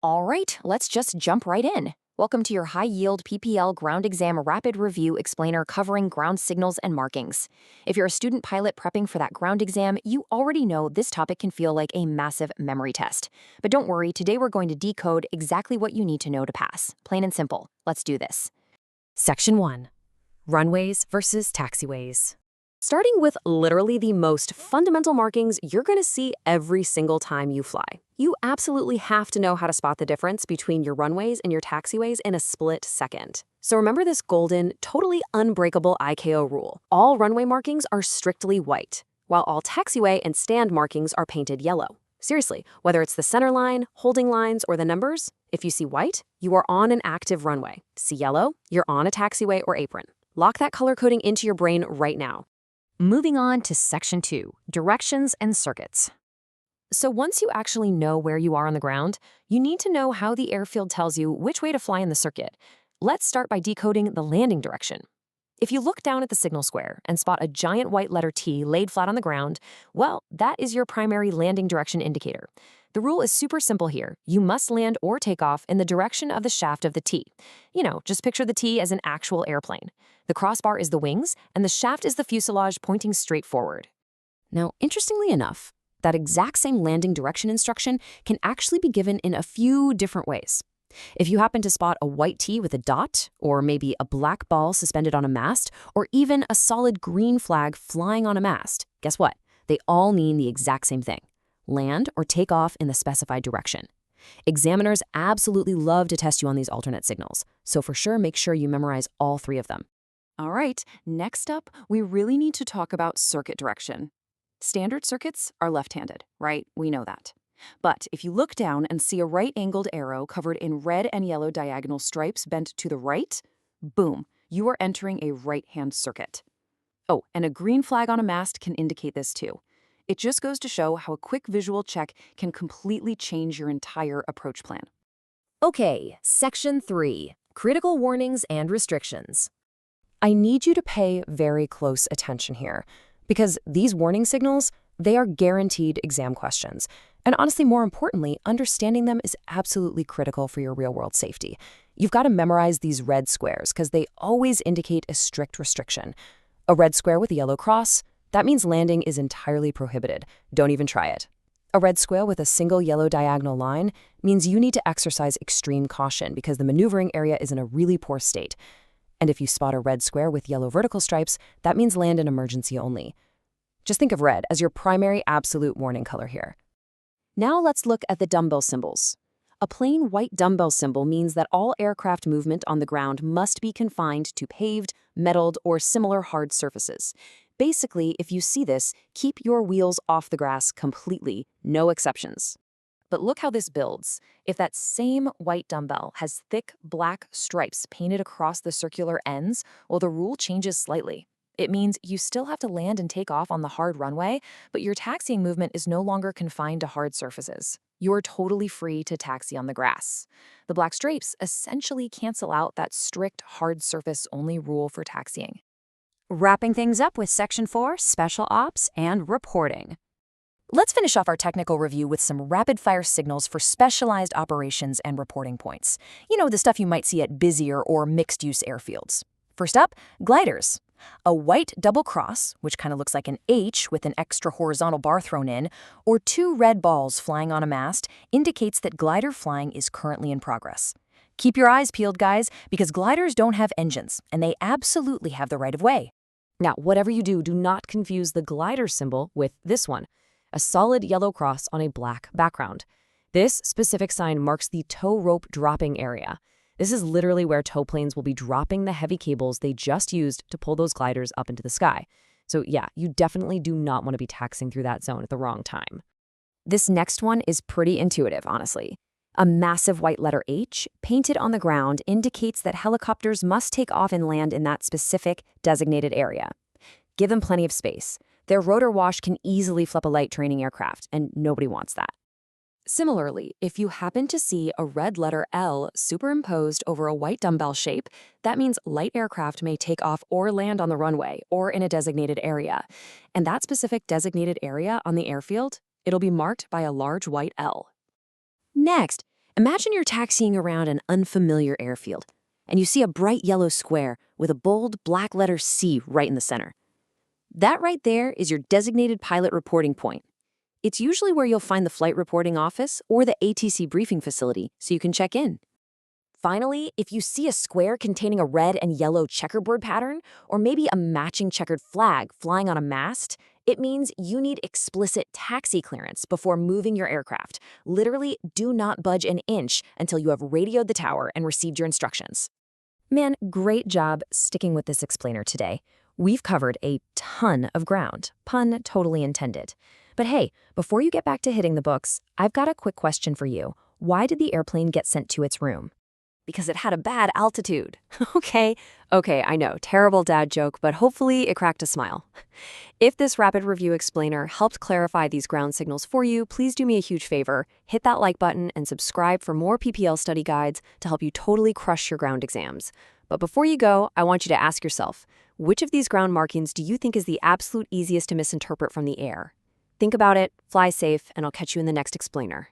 All right, let's just jump right in. Welcome to your high-yield PPL Ground Exam Rapid Review Explainer covering ground signals and markings. If you're a student pilot prepping for that ground exam, you already know this topic can feel like a massive memory test. But don't worry, today we're going to decode exactly what you need to know to pass. Plain and simple. Let's do this. Section 1. Runways versus taxiways. Starting with literally the most fundamental markings you're going to see every single time you fly. You absolutely have to know how to spot the difference between your runways and your taxiways in a split second. So remember this golden, totally unbreakable ICAO rule. All runway markings are strictly white, while all taxiway and stand markings are painted yellow. Seriously, whether it's the centerline, holding lines, or the numbers, if you see white, you are on an active runway. See yellow, you're on a taxiway or apron. Lock that color coding into your brain right now. Moving on to Section 2, Directions and Circuits. So once you actually know where you are on the ground, you need to know how the airfield tells you which way to fly in the circuit. Let's start by decoding the landing direction. If you look down at the signal square and spot a giant white letter T laid flat on the ground, well, that is your primary landing direction indicator. The rule is super simple here. You must land or take off in the direction of the shaft of the T. Just picture the T as an actual airplane. The crossbar is the wings, and the shaft is the fuselage pointing straight forward. Now, interestingly enough, that exact same landing direction instruction can actually be given in a few different ways. If you happen to spot a white T with a dot, or maybe a black ball suspended on a mast, or even a solid green flag flying on a mast, guess what? They all mean the exact same thing. Land or take off in the specified direction. Examiners absolutely love to test you on these alternate signals, so for sure make sure you memorize all three of them. All right, next up, we really need to talk about circuit direction. Standard circuits are left-handed, right? We know that. But if you look down and see a right-angled arrow covered in red and yellow diagonal stripes bent to the right, boom, you are entering a right-hand circuit. Oh, and a green flag on a mast can indicate this too. It just goes to show how a quick visual check can completely change your entire approach plan. Okay, Section 3. Critical warnings and restrictions. I need you to pay very close attention here, because these warning signals, they are guaranteed exam questions. And honestly, more importantly, understanding them is absolutely critical for your real-world safety. You've got to memorize these red squares because they always indicate a strict restriction. A red square with a yellow cross, that means landing is entirely prohibited. Don't even try it. A red square with a single yellow diagonal line means you need to exercise extreme caution because the maneuvering area is in a really poor state. And if you spot a red square with yellow vertical stripes, that means land in emergency only. Just think of red as your primary absolute warning color here. Now let's look at the dumbbell symbols. A plain white dumbbell symbol means that all aircraft movement on the ground must be confined to paved, metalled, or similar hard surfaces. Basically, if you see this, keep your wheels off the grass completely, no exceptions. But look how this builds. If that same white dumbbell has thick black stripes painted across the circular ends, well, the rule changes slightly. It means you still have to land and take off on the hard runway, but your taxiing movement is no longer confined to hard surfaces. You're totally free to taxi on the grass. The black stripes essentially cancel out that strict hard surface only rule for taxiing. Wrapping things up with Section 4, Special Ops and Reporting. Let's finish off our technical review with some rapid-fire signals for specialized operations and reporting points. The stuff you might see at busier or mixed-use airfields. First up, gliders. A white double cross, which kind of looks like an H with an extra horizontal bar thrown in, or two red balls flying on a mast indicates that glider flying is currently in progress. Keep your eyes peeled, guys, because gliders don't have engines, and they absolutely have the right of way. Now, whatever you do, do not confuse the glider symbol with this one, a solid yellow cross on a black background. This specific sign marks the tow rope dropping area. This is literally where tow planes will be dropping the heavy cables they just used to pull those gliders up into the sky. So yeah, you definitely do not want to be taxiing through that zone at the wrong time. This next one is pretty intuitive, honestly. A massive white letter H painted on the ground indicates that helicopters must take off and land in that specific designated area. Give them plenty of space. Their rotor wash can easily flip a light training aircraft, and nobody wants that. Similarly, if you happen to see a red letter L superimposed over a white dumbbell shape, that means light aircraft may take off or land on the runway or in a designated area. And that specific designated area on the airfield, it'll be marked by a large white L. Next, Imagine you're taxiing around an unfamiliar airfield, and you see a bright yellow square with a bold black letter C right in the center. That right there is your designated pilot reporting point. It's usually where you'll find the flight reporting office or the ATC briefing facility so you can check in. Finally, if you see a square containing a red and yellow checkerboard pattern, or maybe a matching checkered flag flying on a mast, it means you need explicit taxi clearance before moving your aircraft. Literally, do not budge an inch until you have radioed the tower and received your instructions. Man, great job sticking with this explainer today. We've covered a ton of ground, pun totally intended. But hey, before you get back to hitting the books, I've got a quick question for you. Why did the airplane get sent to its room? Because it had a bad altitude. Okay, I know, terrible dad joke, but hopefully it cracked a smile. If this rapid review explainer helped clarify these ground signals for you, please do me a huge favor. Hit that like button and subscribe for more PPL study guides to help you totally crush your ground exams. But before you go, I want you to ask yourself, which of these ground markings do you think is the absolute easiest to misinterpret from the air? Think about it, fly safe, and I'll catch you in the next explainer.